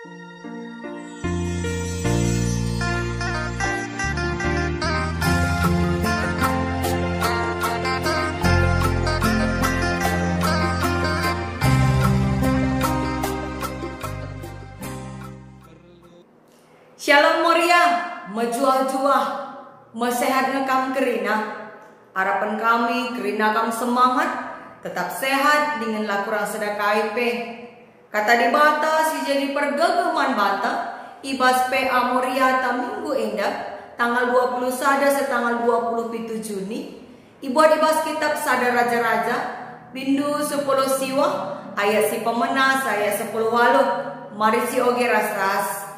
Shalom Moria, mejuah-juah, mesehat ngekam kerina. Harapan kami kerina kam semangat, tetap sehat dengan lakuran sedekah IP. Kata di bata si jadi pergegeman bata, ibas PA Moria ta minggu endah, tanggal 20 sada setanggal 27 Juni. Ibuat ibas kitab Sada Raja-Raja, bindu 10 siwa, ayat si pemenas, ayat 10 waluh, mari si oge ras-ras.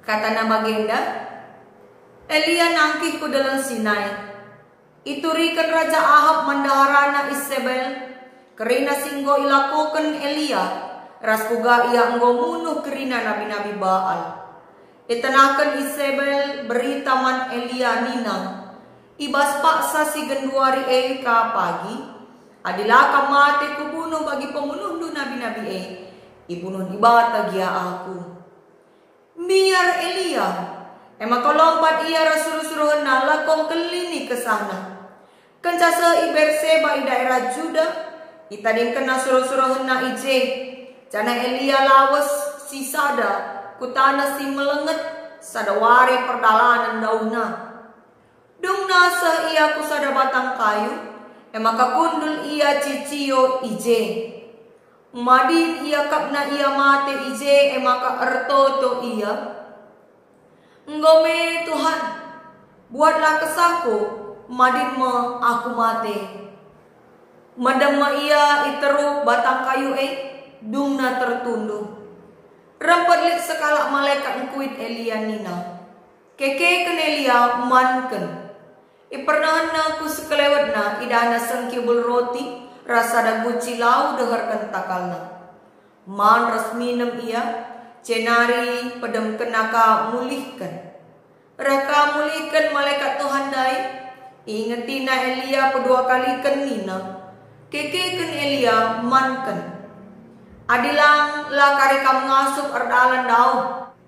Kata nama Bagenda, Elia nangkih ku dalam Sinai. Iturikan Raja Ahab mandaharana Isabel, kerina singgo ilakoken Elia, ras kuga ia enggo munuh kerina nabi-nabi Baal. Itenakan Isabel berita man Elia nina, ibas paksa si genduari ka pagi, adilaka mati ku bunuh bagi pembunuh nabi-nabi ibunuh dibata gia aku. Biar Elia, emang kau lompat ia rasul-suruh nala kong kelini ke sana. Kencasa Berseba i daerah Juda, itading kena suruh-suruh na ije. Jana Elia lawas si sada, kutana si melenget, sadawari perdalanan dauna. Dung nasa ia kusada batang kayu, emang kakundul ia cicio ije. Madin ia kapna ia mate ije emaka ertoto ia. Ngome Tuhan, buatlah kesaku, madin ma aku mate. Madama ia iteru batang kayu dumna tertunduh. Rempetlik sekala malaikat ngkuit Elia nina. Keke ken Elia manken. Ipernahna ku sekelewatna idana sengkibul roti. Rasa da guci lau deharkan takalna. Man ras minum ia, cenari pedem kenaka mulihkan. Raka mulihkan malaikat Tuhan dai, ingetina Elia kedua kali kenina. Kekekan Elia mankan. Adilang lakari kam ngasup erdalan dau.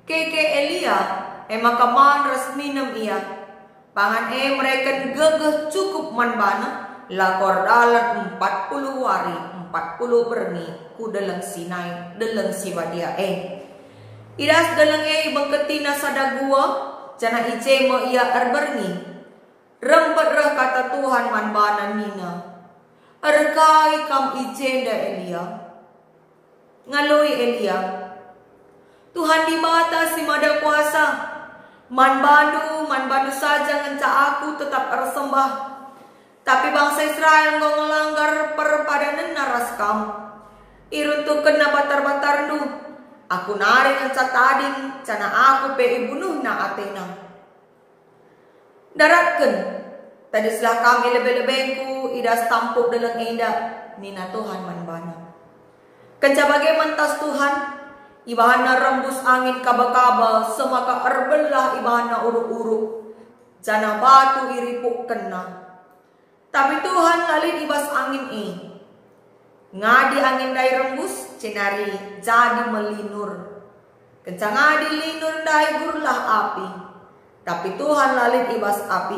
Keke Elia, emaka man ras minum ia. Pangan mereka gegeh cukup man bana. Lakor dalat 40 wari 40 berni ku dalang Sinai dalang siwadia idas dalang bangketina sada gua jana ice mo ia erberni rempet reh kata Tuhan man bana nina erkai kam ice da Elia ngaloi Elia Tuhan dibata si mada kuasa man bandu saja ngenca aku tetap ersembah. Tapi bangsa Israel nggo ngelanggar perpadanan naras kam. Iruntukeun na batar-batar nu. Aku nari ngecat tading cana aku pe ibunuh na Atena. Daratkeun tadi selah kami lebe-lebeku idas tampuk dalam enda nina Tuhan manbana. Kenca bage mentas Tuhan ibahana rembus angin kaba-kaba semaka erbelah ibahana uruk-uruk. Cana batu iripuk kena. Tapi Tuhan lalin ibas angin ngadi angin dai rembus cenari jadi melinur. Kencang ngadi linur dai gurlah api. Tapi Tuhan lalin ibas api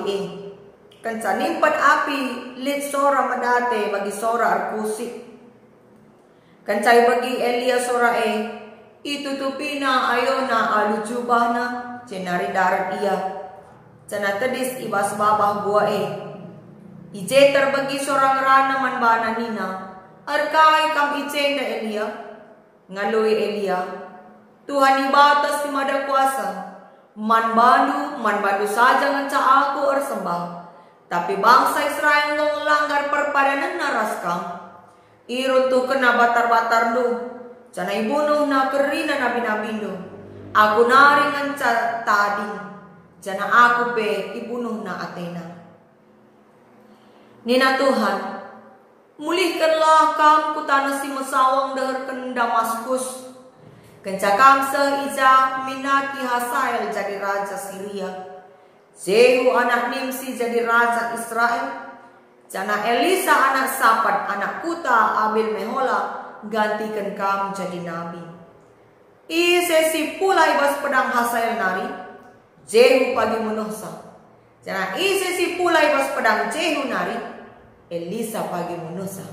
kencang nimpat api lit sora medate bagi sora arkusik. Kencai bagi Elia sora itu tupina ayona alu jubahna cenari darat ia. Cena tedis ibas babah gua Ije terbagi seorang rana man bana nina. Arkai kam ije da Elia. Ngalui Elia. Tuhan ibatas si mada kuasa. Man bandu saja ngenca aku ersembah. Tapi bangsa Israel ngelanggar perpadanan naras kam. Iruntu kena batar-batar du. Cana ibunuh na kerina nabi-nabi du. Aku nari ngenca tading. Cana aku pe ibunuh na Atena. Nina Tuhan, mulihkanlah kam ku tanah si mesawang deherken Damaskus. Kenca kam seija minaki Hasael jadi raja Syria. Jehu anak Nimsi jadi raja Israel. Jana Elisa anak Safat anak Kuta Abil Mehola gantikan kam jadi nabi. I sesi pulai bas pedang Hazael nari Jehu pagi menusa. Jana i sesi pulai bas pedang Jehu nari Elisa pagi menusa.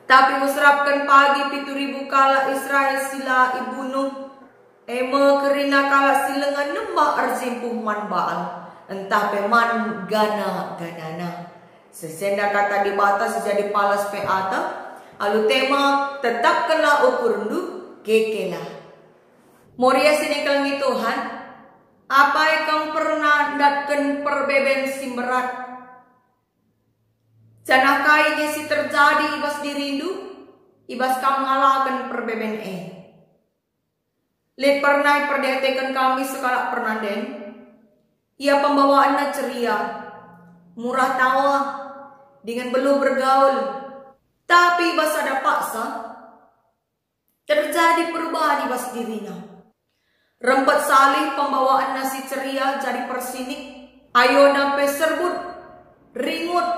Tapi musrapkan pagi 7.000 kala Israel sila ibunuh. Eme kerina kala silengan nembak arzimpuh man Baal. Entah peman ganana. Sesenda kata di batas jadi palas pe ata. Alu tema tetapkanlah ukur ndu kekela. Moria sinekal mi Tuhan. Apa yang pernah datkan perbeben simberat. Canakai si terjadi ibas dirindu. Ibas kam ngalakan perbeben Lid pernah perdetekan kami sekala pernah den. Ia pembawaannya ceria. Murah tawa. Dengan belum bergaul. Tapi ibas ada paksa. Terjadi perubahan ibas dirinya. Rempet salih pembawaan nasi ceria jadi persinik. Ayo nampe serbut. Ringut.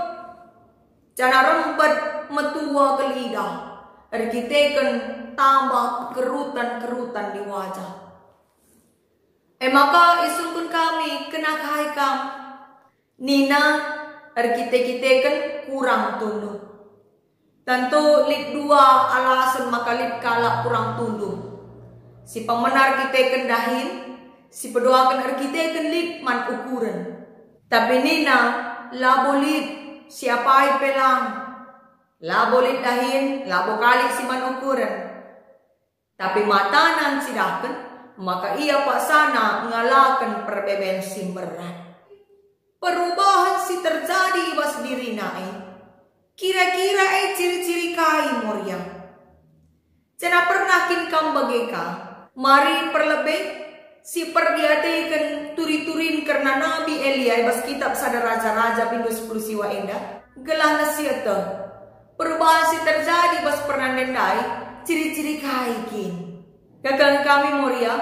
Jana rempet metua ke lidah. Erkiteken tambah kerutan-kerutan di wajah. Maka isulkun kami kena kaikam. Nina erkiteken kurang tunduk. Tentu lid dua alasan maka lid kalak kurang tunduk. Si pemenar kita kendahin, si pedoakan kita lid man ukuran. Tapi nina labo lid siapa ai pelang. Labo lid dahin, labo kali si man ukuran. Tapi matanan sidakan, maka ia paksana ngalakan perbeben simberat. Perubahan si terjadi ibas diri naik. Kira-kira ciri-ciri kai Moria. Cina pernah kin kam bageka. Mari perlebih si perdiatekan turi-turin karena Nabi Elia bas kitab sada raja-raja pindu 10 siwa enda. Gelah nasiata. Perubahan si terjadi bas pernah nendai ciri-ciri kai kin. Kakang kami Moria.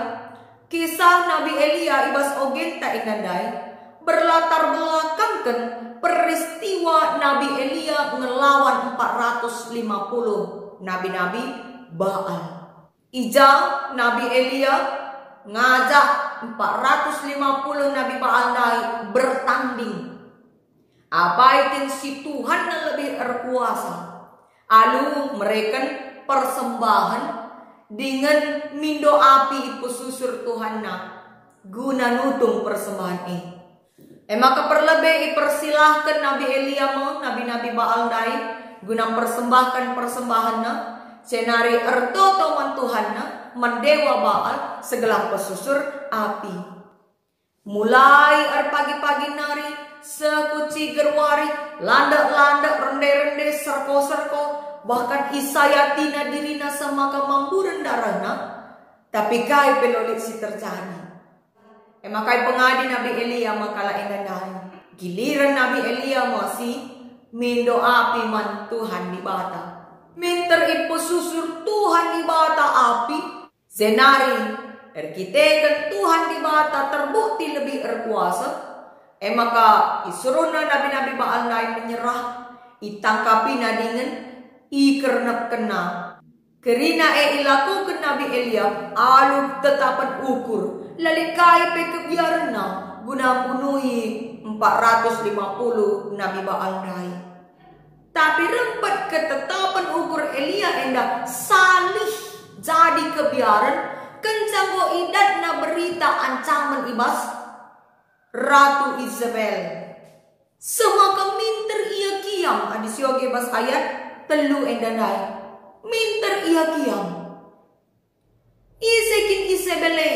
Kisah Nabi Elia ibas ogen tak inandai. Berlatar belakangkan peristiwa Nabi Elia ngelawan 450 nabi-nabi Baal. Ija Nabi Elia ngajak 450 nabi Baal naik bertanding. Apa itu si Tuhan yang lebih berkuasa. Alu mereka persembahan dengan mindo api ipu susur Tuhan na guna nutung persembahan ini. Maka perlebih persilahkan Nabi Elia mo, nabi-nabi Baal dai guna persembahkan persembahannya, senari ertoto man Tuhanna, mendewa Baal segala pesusur api. Mulai pagi-pagi nari, sekuci gerwari, landak-landak, rende-rende, serko-serko, bahkan isayatina dirina sama kemampuran darahna, tapi kai pelolik si terjadi. Makai pengadi Nabi Elia makala endanai. Giliran Nabi Elia masih mindo api man Tuhan di bata. Minter ipu susur Tuhan di bata api. Zenari erkitekan Tuhan di bata terbukti lebih berkuasa. Maka isuruna nabi-nabi Baal naik menyerah. Itangkapi nadingan ikernap kena. Kerina ilakukan Nabi Elia alu tetapan ukur. Lalikai pe kebiaran na guna penuhi 450 nabi Baal dai. Tapi rempet ketetapan ukur Elia enda salih jadi kebiaran kencang go idat na berita ancaman ibas Ratu Isabel. Semaka minter ia kiam adisioge bas ayat telu enda dai. Minter ia kiam. Isekin Isabele.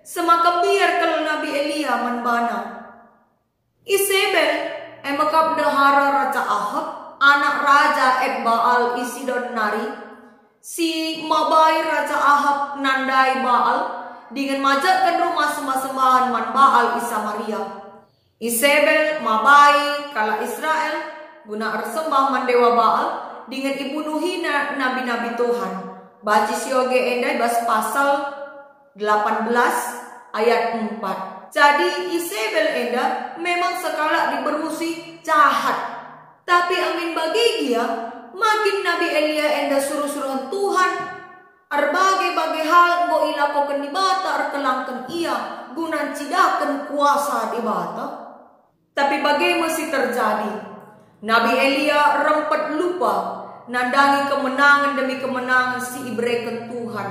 Semaka biar kalau Nabi Elia manbana. Isabel emakap dahara Raja Ahab, anak Raja Baal Isidon nari. Si mabai Raja Ahab nandai Baal dengan majakkan rumah sembah-sembahan man Baal Samaria. Isabel mabai kala Israel guna ersembah man dewa Baal dengan ibunuhi nabi-nabi Tuhan. Baji sioge endai bas pasal 18 ayat 4. Jadi Isabel enda memang sekala diberusi jahat. Tapi amin bagi dia makin Nabi Elia enda suruh-suruhan Tuhan. Bagi go ilakokan di bata kelangkan ia gunan cidakan kuasa di bata. Tapi bagaimana masih terjadi? Nabi Elia rempet lupa nandangi kemenangan demi kemenangan si ibreken Tuhan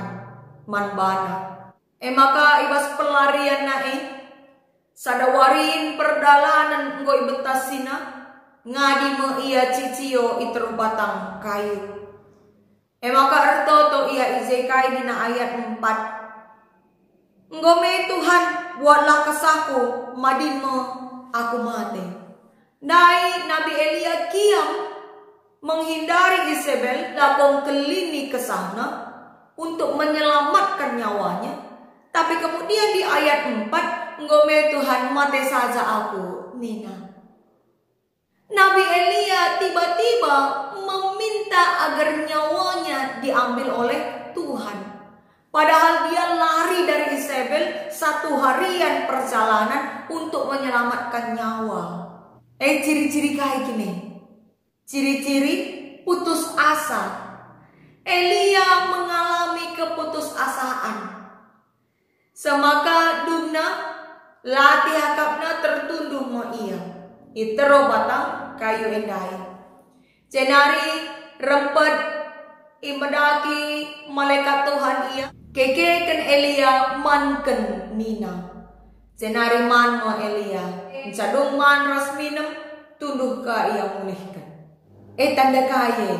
manbana. Maka ibas pelarian nae sadawarin perdalanan nggo ibetasina ngadi me ia cicio iteru batang kayu. Maka ertoto ia izekai dina ayat 4. Ngome Tuhan buatlah kesahku madin me aku mati. Nai Nabi Elia kiam menghindari Isabel lakong kelini ke sana untuk menyelamatkan nyawanya. Tapi kemudian di ayat 4, ngome Tuhan mati saja aku Nina. Nabi Elia tiba-tiba meminta agar nyawanya diambil oleh Tuhan. Padahal dia lari dari Isabel 1 harian perjalanan untuk menyelamatkan nyawa. Ciri-ciri kayak gini. Ciri-ciri putus asa. Elia mengalami keputusasaan. Semaka dugna latih hakapna tertunduh mo iya. Itero batang kayu endai. Cenari rempet imedaki malaikat Tuhan ia. Kekeken Elia manken Nina. Cenari man mo Elia. Cadung man ras minem tunduh ka ia mulihkan. Tanda kaya.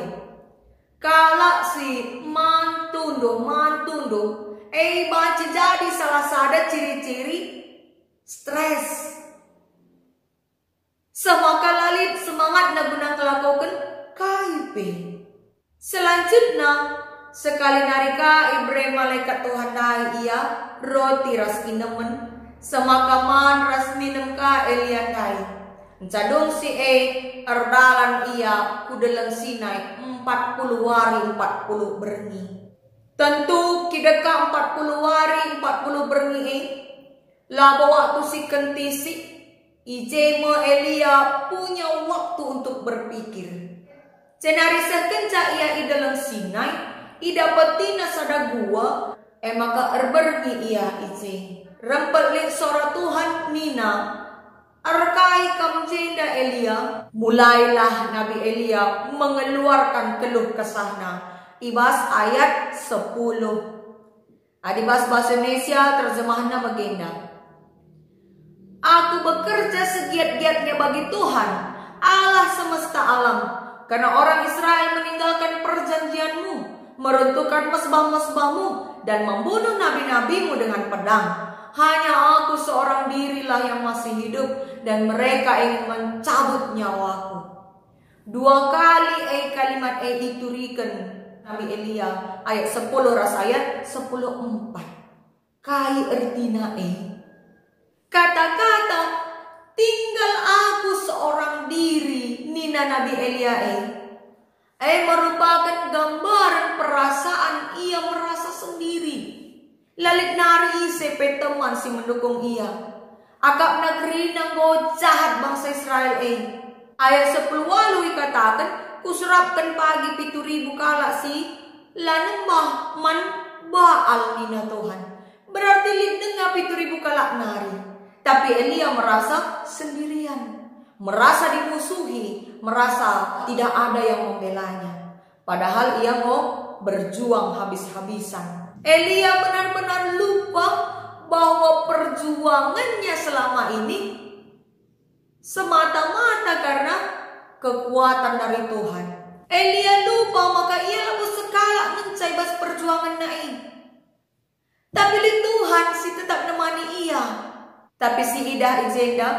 Kala si man tunduh. Baca jadi salah sada ciri-ciri stres. Semaka lalit semangat na gunang kelakukan kaipe. Selanjutnya sekali narika ibre malaikat Tuhan dai ia roti ras inemen. Semaka man ras minem ka Elia dai. Cadung si erdalan ia kudelang Sinai 40 hari 40 berni. Tentu kideka 40 hari 40 berni laba waktu si kentisi ijema Elia punya waktu untuk berpikir. Cenari sekenca ia idalang Sinai idapatina sada gua maka erbergi ia ije. Rempet lin sora Tuhan Nina arkai kamjenda Elia. Mulailah Nabi Elia mengeluarkan keluh kesahna. Ibas ayat 10. Adibas bahasa Indonesia terjemahnya begini. Aku bekerja segiat-giatnya bagi Tuhan Allah semesta alam, karena orang Israel meninggalkan perjanjianmu, meruntuhkan mesbah-mesbahmu, dan membunuh nabi-nabimu dengan pedang. Hanya aku seorang dirilah yang masih hidup, dan mereka ingin mencabut nyawaku. 2 kali kalimat diturikan Nabi Elia ayat 10 ras ayat 10:4. Kai ertina kata-kata tinggal aku seorang diri Nina Nabi Elia merupakan gambaran perasaan ia merasa sendiri. Lalit nari sepe teman si mendukung ia. Akap negeri nanggo jahat bangsa Israel Ayat 10 walu katakan kusurapkan pagi 7.000 kala si lanembah man baal Nina Tuhan. Berarti lidengah 7.000 kala nari. Tapi Elia merasa sendirian, merasa dimusuhi, merasa tidak ada yang membelanya. Padahal ia mau berjuang habis-habisan. Elia benar-benar lupa bahwa perjuangannya selama ini semata-mata karena kekuatan dari Tuhan. Elia lupa maka ia lalu sekala mencai perjuangan naik. Tapi Tuhan si tetap nemani ia. Tapi si Ida Izenda,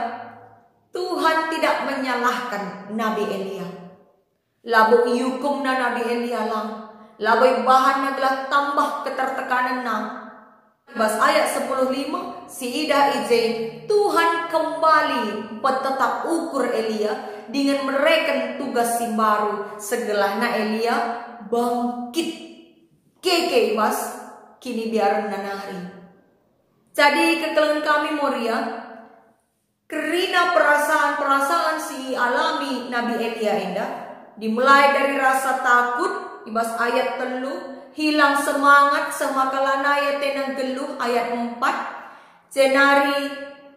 Tuhan tidak menyalahkan Nabi Elia. Labu yukum na Nabi Elia lang. Labu bahan adalah tambah ketertekanan na. Bas ayat 10:5 si Ida Izen, Tuhan kembali tetap ukur Elia dengan mereka tugas si baru segelahna Elia bangkit. Keke bas kini biar nanari. Jadi kekelengan kami Moria, kerina perasaan-perasaan si alami Nabi Elia indah, dimulai dari rasa takut, ibas ayat 3, hilang semangat semakalanaya tenang geluh ayat 4. Cenari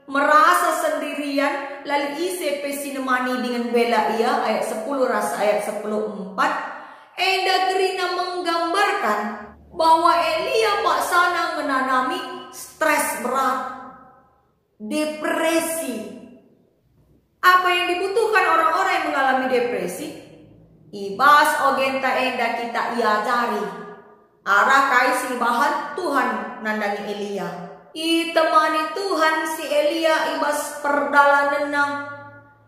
merasa sendirian lalu ise pesinemani dengan bela ia ayat 10 rasa ayat 10:4. Enda gerina menggambarkan bahwa Elia paksana menanami stres berat, depresi. Apa yang dibutuhkan orang-orang yang mengalami depresi? Ibas ogenta enda kita iajari arah kaisi bahan Tuhan nandangi Elia. Temani Tuhan si Elia ibas perdalanenang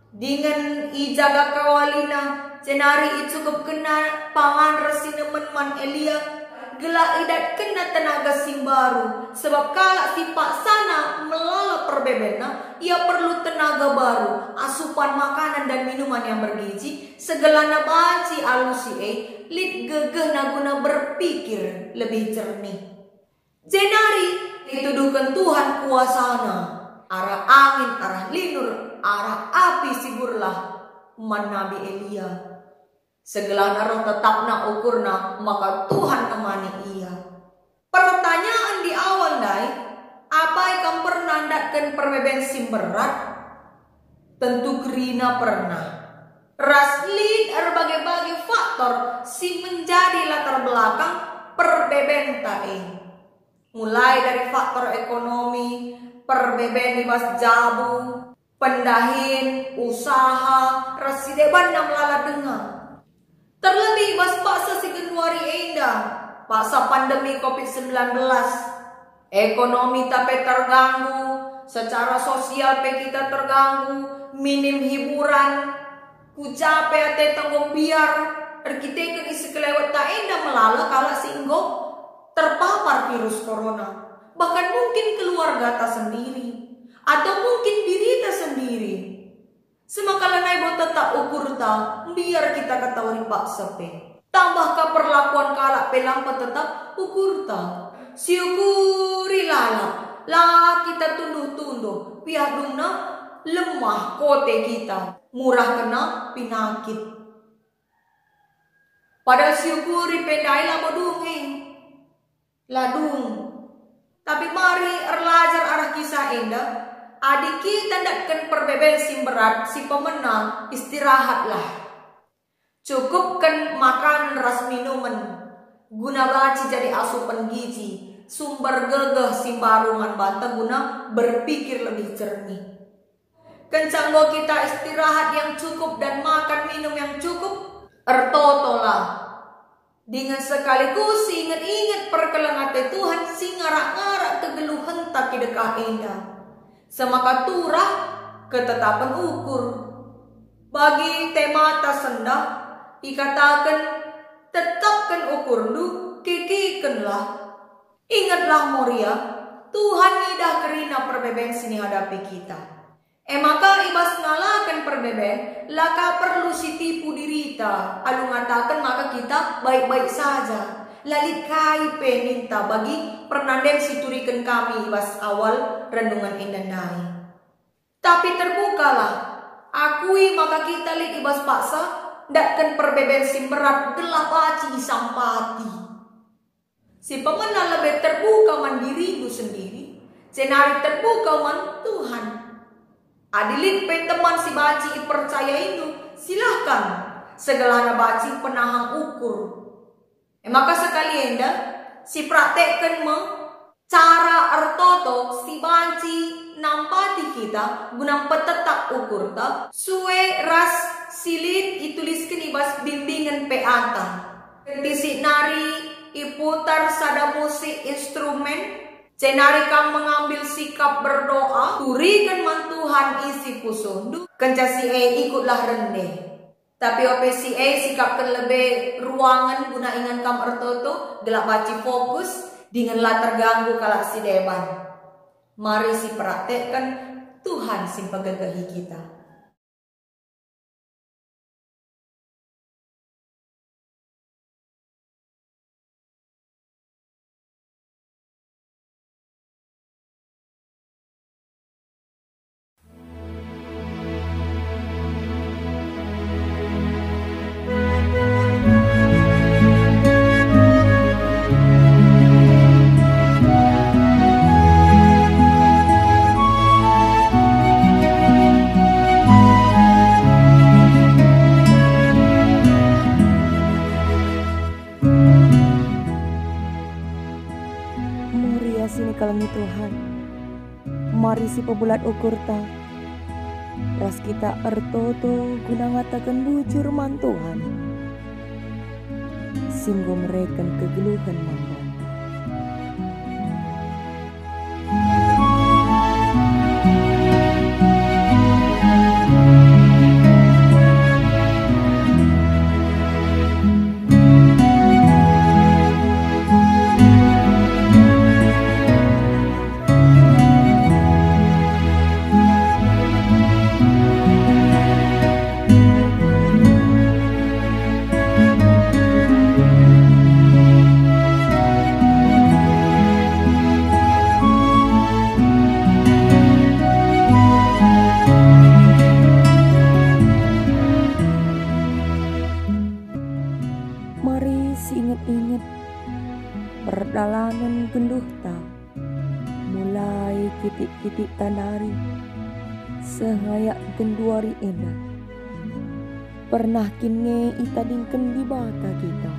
dengan ijaga kawalina cenari cukup kena pangan resinemen man Elia gelak idat kena tenaga simbaru sebab kalak si paksana melala perbebena ia perlu tenaga baru, asupan makanan dan minuman yang bergizi, segelana baci alusi lid gegeh naguna berpikir lebih jernih. Cenari dituduhkan Tuhan kuasana, arah angin, arah linur, arah api sigurlah man Nabi Elia. Segelana roh tetapna ukurna, maka Tuhan temani ia. Pertanyaan di awal dai, apa yang pernah ndatkan perbebensi berat? Tentu gerina pernah. Raslid berbagai-bagai faktor si menjadi latar belakang perbebenta ini. Mulai dari faktor ekonomi, perbeben ibas jabu, pendahin, usaha, resideban yang melala dengar. Terlebih ibas paksa si Januari enda, paksa pandemi COVID-19. Ekonomi tapi terganggu, secara sosial pe kita terganggu, minim hiburan, ku capek ate tanggung biar, kita isi kelewat tak enda melala kala singgo terpapar virus corona, bahkan mungkin keluarga ta sendiri atau mungkin diri ta sendiri. Semakala naibo tetap ukur ta, biar kita ketahui paksa pe. Tambah ke perlakuan kalak pe lampa tetap ukur ta. Syukuri lala, lah kita tunduh-tunduh, pihak duna lemah kote kita, murah kena penyakit. Padahal syukuri pendai lama dungeng. Ladung. Tapi mari erlajar arah kisah enda. Adik kita ndakkan perbebensi berat si pemenang istirahatlah. Cukupkan makan ras minuman. Guna baci jadi asupan gizi. Sumber gegeh si barungan banta guna berpikir lebih jernih. Kencanggo kita istirahat yang cukup dan makan minum yang cukup. Ertotolah. Dengan sekaligus ingat-ingat perkelengate Tuhan si ngarak-ngarak kegeluhan tak kidekah indah. Semaka turah ketetapan ukur. Bagi temata sendah dikatakan tetapkan ukur du kikikanlah. Ingatlah Moria, Tuhan idah kerina perbeben sini hadapi kita. Maka ibas ngalakan perbeben, laka perlu si tipu dirita. Alu ngatakan maka kita baik-baik saja. Lalit kai peninta bagi pernanden si turikan kami ibas awal renungan indandai. Tapi terbukalah, akui maka kita lit ibas paksa, dakkan perbeben si berat gelap aci isampati. Si pemenang lebih terbuka mandiri itu sendiri, cenari terbuka man Tuhan. Adilin pe teman si baci percaya itu, silahkan segelana baci penahang ukur. Maka sekali enda si praktekkan cara artoto si baci nampati kita guna petetak ukur ta suwe ras silit ituliskan ibas bimbingan pe antang. Kentisi nari iputar sada musik instrumen. Cenari kang mengambil sikap berdoa, turikan man Tuhan isi pusundu, kenca si ikutlah rendeh. Tapi ope si sikapkan lebih ruangan guna ingan kam ertoto, gelap baci fokus, dinganlah terganggu kalak si deban. Mari si praktekkan Tuhan si pegegahi kita. Muria sini kalangi Tuhan, mari si pebulat ukur ta, ras kita ertoto guna ngatakan bujur man Tuhan, singgo mereka kegeluhan mambanta. Mari inget-inget perdalangan geluh ta, mulai kitik-kitik tanari, sehayak genduari enak. Pernah kini itadingken di bata kita.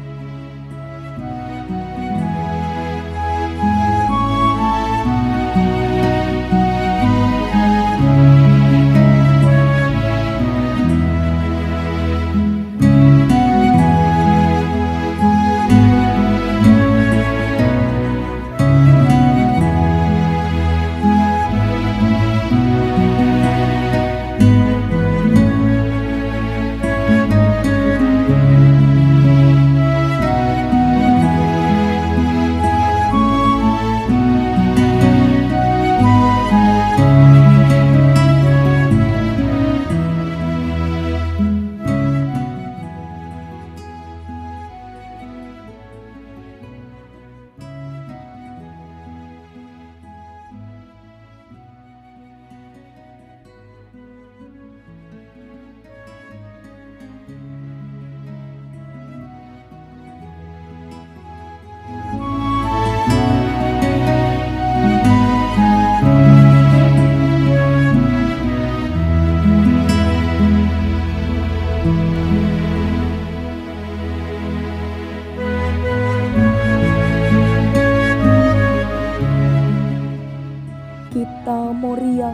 Kita Moria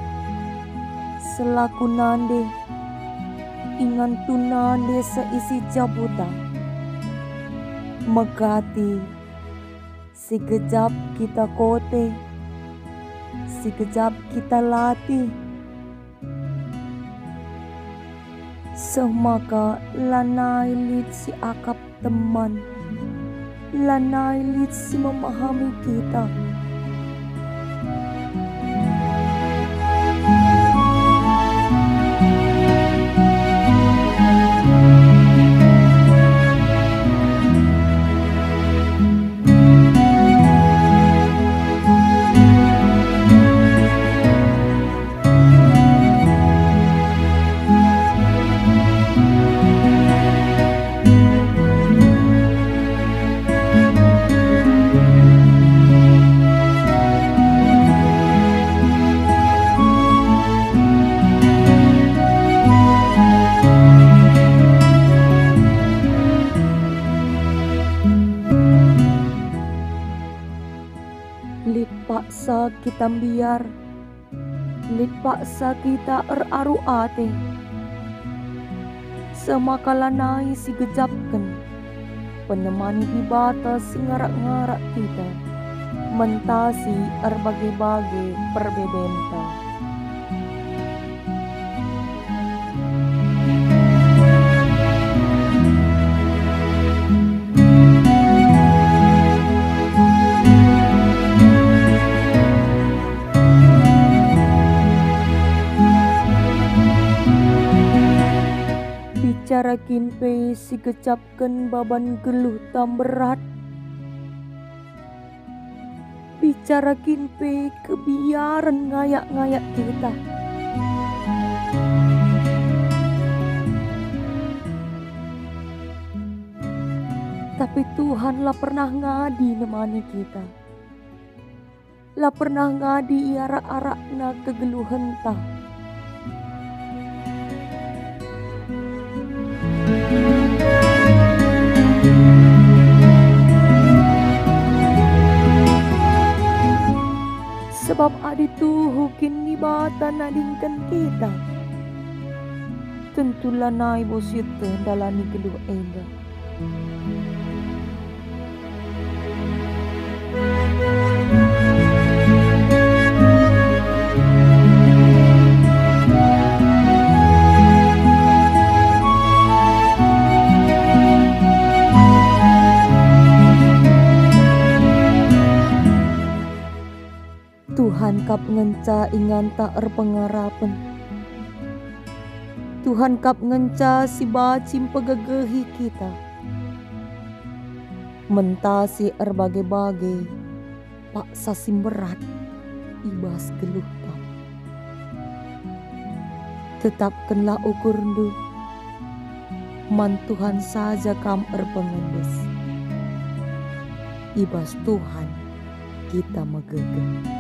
selaku nande ingan tunande seisi jabuta megati sigejap kita kote sigejap kita latih semaka lanai lit si akap teman lanai lit si memahami kita. Lit paksa kita biar, lit paksa kita aru ate, semakalanai si gejapkan, penemani di batas si ngarak-ngarak kita, mentasi bagai-bagai perbedenta. Bicara kinpe si gecapkan baban geluh tam berat. Bicara kinpe kebiaran ngayak-ngayak kita. Tapi Tuhan lah pernah ngadi nemani kita. Lah pernah ngadi iara-arakna kegeluhan ta. Sebab adi tuhukin di bata nadingkan kita. Tentulah nai bosite dalani geluh enda. Tuhan kap ngenca inganta pengarapan. Tuhan kap ngenca si bacim pegegehi kita. Mentasi bagai-bagai paksa simberat ibas geluh kap. Tetapkanlah ukur ndu, man Tuhan saja kam pengendes. Ibas Tuhan kita megegeh.